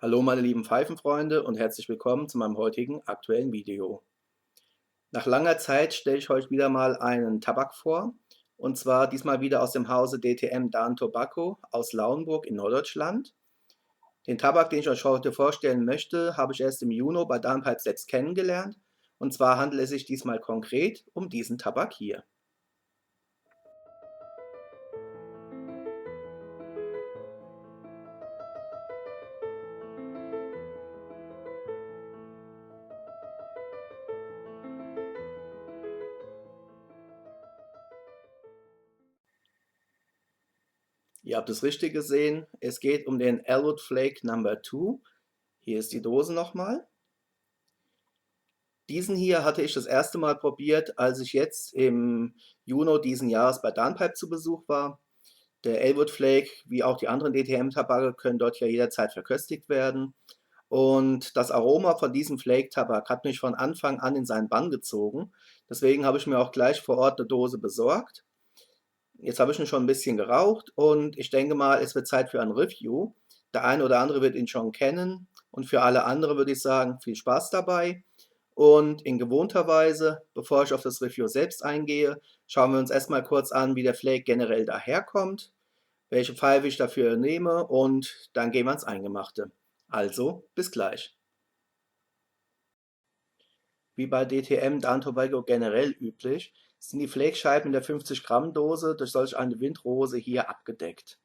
Hallo meine lieben Pfeifenfreunde und herzlich willkommen zu meinem heutigen aktuellen Video. Nach langer Zeit stelle ich euch wieder mal einen Tabak vor, und zwar diesmal wieder aus dem Hause DTM Dahn Tobacco aus Lauenburg in Norddeutschland. Den Tabak, den ich euch heute vorstellen möchte, habe ich erst im Juni bei Dahn Pipe selbst kennengelernt, und zwar handelt es sich diesmal konkret um diesen Tabak hier. Ihr habt es richtig gesehen, es geht um den Elwood Flake No. 2. Hier ist die Dose nochmal. Diesen hier hatte ich das erste Mal probiert, als ich jetzt im Juni diesen Jahres bei Dahn Pipe zu Besuch war. Der Elwood Flake, wie auch die anderen DTM-Tabake, können dort ja jederzeit verköstigt werden. Und das Aroma von diesem Flake-Tabak hat mich von Anfang an in seinen Bann gezogen. Deswegen habe ich mir auch gleich vor Ort eine Dose besorgt. Jetzt habe ich ihn schon ein bisschen geraucht und ich denke mal, es wird Zeit für ein Review. Der eine oder andere wird ihn schon kennen und für alle anderen würde ich sagen, viel Spaß dabei. Und in gewohnter Weise, bevor ich auf das Review selbst eingehe, schauen wir uns erstmal kurz an, wie der Flake generell daherkommt, welche Pfeife ich dafür nehme und dann gehen wir ans Eingemachte. Also, bis gleich. Wie bei DTM Dahn Tobago generell üblich, sind die Flake-Scheiben in der 50 Gramm Dose durch solch eine Windrose hier abgedeckt.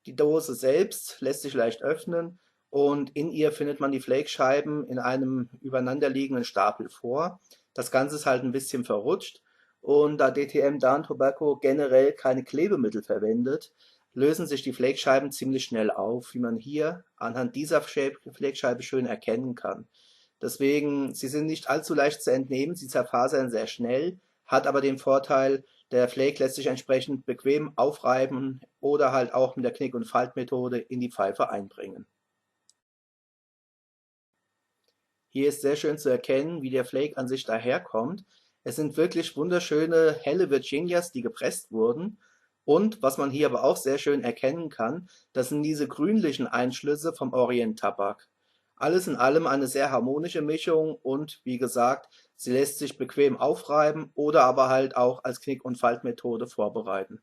Die Dose selbst lässt sich leicht öffnen und in ihr findet man die Flake-Scheiben in einem übereinanderliegenden Stapel vor. Das Ganze ist halt ein bisschen verrutscht, und da DTM Dahn Tobacco generell keine Klebemittel verwendet, lösen sich die Flake-Scheiben ziemlich schnell auf, wie man hier anhand dieser Flake-Scheibe schön erkennen kann. Deswegen, sie sind nicht allzu leicht zu entnehmen, sie zerfasern sehr schnell, hat aber den Vorteil, der Flake lässt sich entsprechend bequem aufreiben oder halt auch mit der Knick- und Faltmethode in die Pfeife einbringen. Hier ist sehr schön zu erkennen, wie der Flake an sich daherkommt. Es sind wirklich wunderschöne helle Virginias, die gepresst wurden. Und was man hier aber auch sehr schön erkennen kann, das sind diese grünlichen Einschlüsse vom Orient Tabak. Alles in allem eine sehr harmonische Mischung und wie gesagt, sie lässt sich bequem aufreiben oder aber halt auch als Knick- und Faltmethode vorbereiten.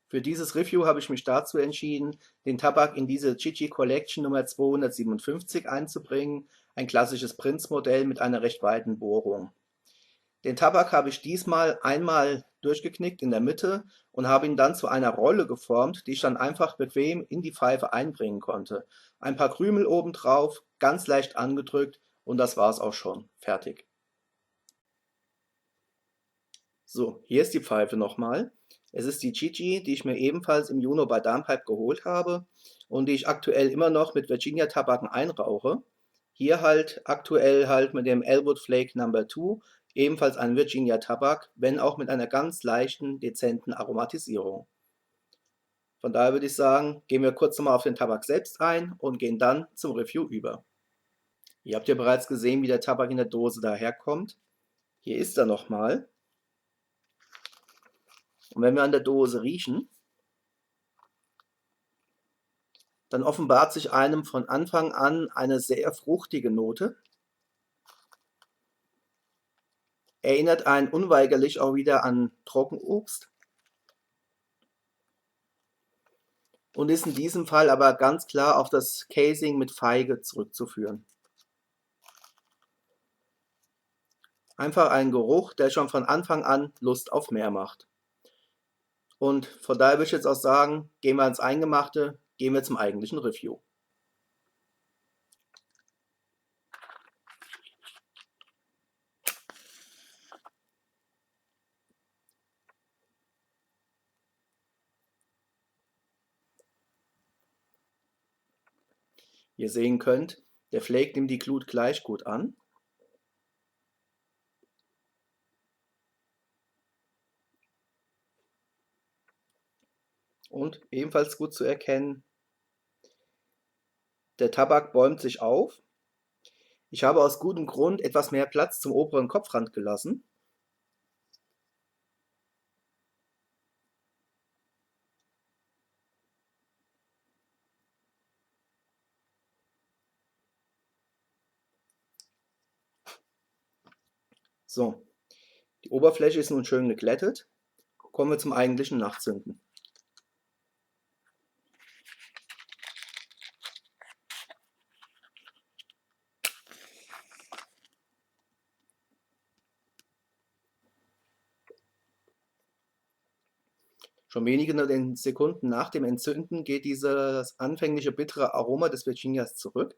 Für dieses Review habe ich mich dazu entschieden, den Tabak in diese Chichi Collection Nummer 257 einzubringen, ein klassisches Prinz-Modell mit einer recht weiten Bohrung. Den Tabak habe ich diesmal einmal durchgeknickt in der Mitte und habe ihn dann zu einer Rolle geformt, die ich dann einfach bequem in die Pfeife einbringen konnte. Ein paar Krümel obendrauf, ganz leicht angedrückt, und das war es auch schon. Fertig. So, hier ist die Pfeife nochmal. Es ist die Chichi, die ich mir ebenfalls im Juni bei Dahn Pipe geholt habe und die ich aktuell immer noch mit Virginia-Tabaken einrauche. Hier halt aktuell halt mit dem Elwood Flake No. 2, ebenfalls ein Virginia-Tabak, wenn auch mit einer ganz leichten, dezenten Aromatisierung. Von daher würde ich sagen, gehen wir kurz nochmal auf den Tabak selbst ein und gehen dann zum Review über. Ihr habt ja bereits gesehen, wie der Tabak in der Dose daherkommt. Hier ist er nochmal. Und wenn wir an der Dose riechen, dann offenbart sich einem von Anfang an eine sehr fruchtige Note. Erinnert einen unweigerlich auch wieder an Trockenobst und ist in diesem Fall aber ganz klar auf das Casing mit Feige zurückzuführen. Einfach ein Geruch, der schon von Anfang an Lust auf mehr macht. Und von daher würde ich jetzt auch sagen, gehen wir ins Eingemachte, gehen wir zum eigentlichen Review. Wie ihr sehen könnt, der Flake nimmt die Glut gleich gut an. Und ebenfalls gut zu erkennen, der Tabak bäumt sich auf. Ich habe aus gutem Grund etwas mehr Platz zum oberen Kopfrand gelassen. So, die Oberfläche ist nun schön geglättet. Kommen wir zum eigentlichen Nachzünden. Schon wenige Sekunden nach dem Entzünden geht dieses anfängliche bittere Aroma des Virginias zurück.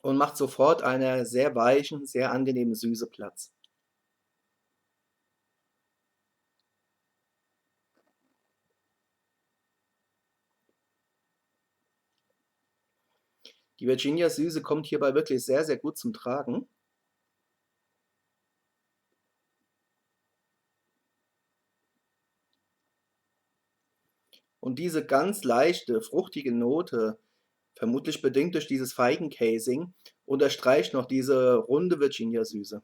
Und macht sofort einer sehr weichen, sehr angenehmen Süße Platz. Die Virginia-Süße kommt hierbei wirklich sehr, sehr gut zum Tragen. Und diese ganz leichte, fruchtige Note, vermutlich bedingt durch dieses Feigencasing, unterstreicht noch diese runde Virginia-Süße.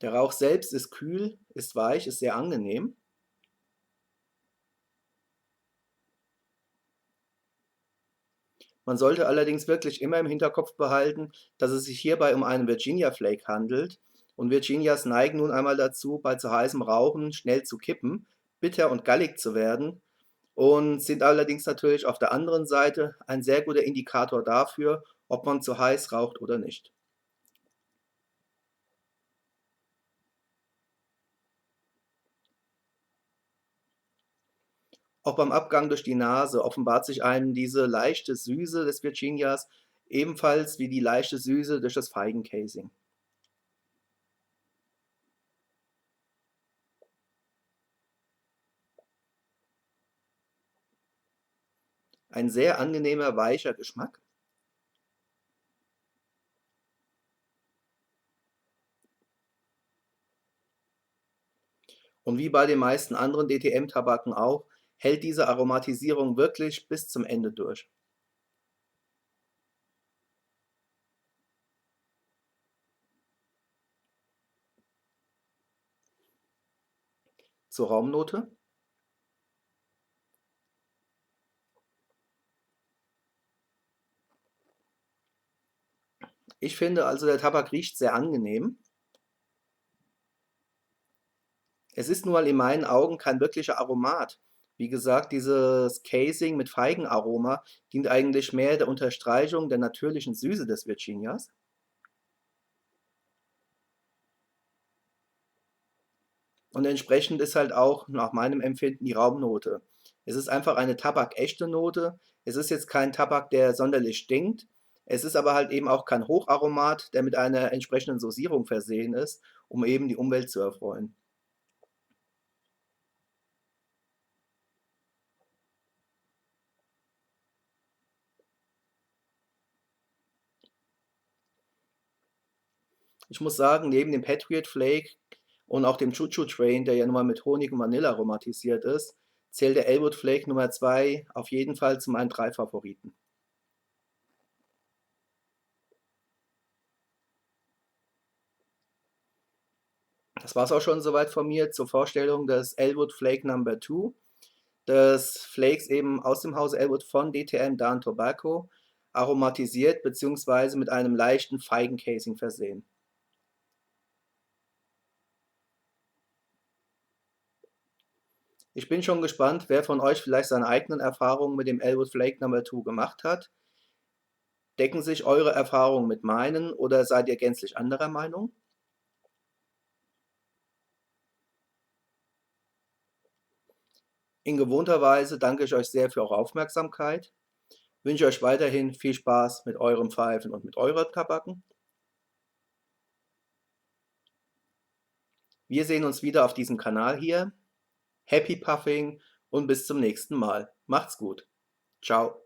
Der Rauch selbst ist kühl, ist weich, ist sehr angenehm. Man sollte allerdings wirklich immer im Hinterkopf behalten, dass es sich hierbei um einen Virginia Flake handelt und Virginias neigen nun einmal dazu, bei zu heißem Rauchen schnell zu kippen, bitter und gallig zu werden und sind allerdings natürlich auf der anderen Seite ein sehr guter Indikator dafür, ob man zu heiß raucht oder nicht. Auch beim Abgang durch die Nase offenbart sich einem diese leichte Süße des Virginias, ebenfalls wie die leichte Süße durch das Feigencasing. Ein sehr angenehmer, weicher Geschmack. Und wie bei den meisten anderen DTM-Tabaken auch, hält diese Aromatisierung wirklich bis zum Ende durch. Zur Raumnote. Ich finde also, der Tabak riecht sehr angenehm. Es ist nur in meinen Augen kein wirklicher Aromat. Wie gesagt, dieses Casing mit Feigenaroma dient eigentlich mehr der Unterstreichung der natürlichen Süße des Virginias. Und entsprechend ist halt auch nach meinem Empfinden die Raumnote. Es ist einfach eine tabakechte Note. Es ist jetzt kein Tabak, der sonderlich stinkt. Es ist aber halt eben auch kein Hocharomat, der mit einer entsprechenden Dosierung versehen ist, um eben die Umwelt zu erfreuen. Ich muss sagen, neben dem Patriot Flake und auch dem Choo Choo Train, der ja nun mal mit Honig und Vanille aromatisiert ist, zählt der Elwood Flake Nummer 2 auf jeden Fall zu meinen 3 Favoriten. Das war es auch schon soweit von mir zur Vorstellung des Elwood Flake Number 2, des Flakes eben aus dem Hause Elwood von DTM Dawn Tobacco, aromatisiert bzw. mit einem leichten Feigencasing versehen. Ich bin schon gespannt, wer von euch vielleicht seine eigenen Erfahrungen mit dem Elwood Flake Number 2 gemacht hat. Decken sich eure Erfahrungen mit meinen oder seid ihr gänzlich anderer Meinung? In gewohnter Weise danke ich euch sehr für eure Aufmerksamkeit, wünsche euch weiterhin viel Spaß mit eurem Pfeifen und mit euren Tabaken. Wir sehen uns wieder auf diesem Kanal hier. Happy Puffing und bis zum nächsten Mal. Macht's gut. Ciao.